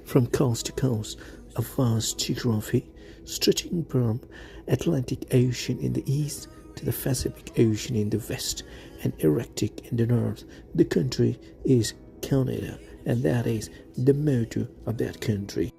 From coast to coast, a vast geography stretching from Atlantic Ocean in the east to the Pacific Ocean in the west and Arctic in the north. The country is Canada, and that is the motto of that country.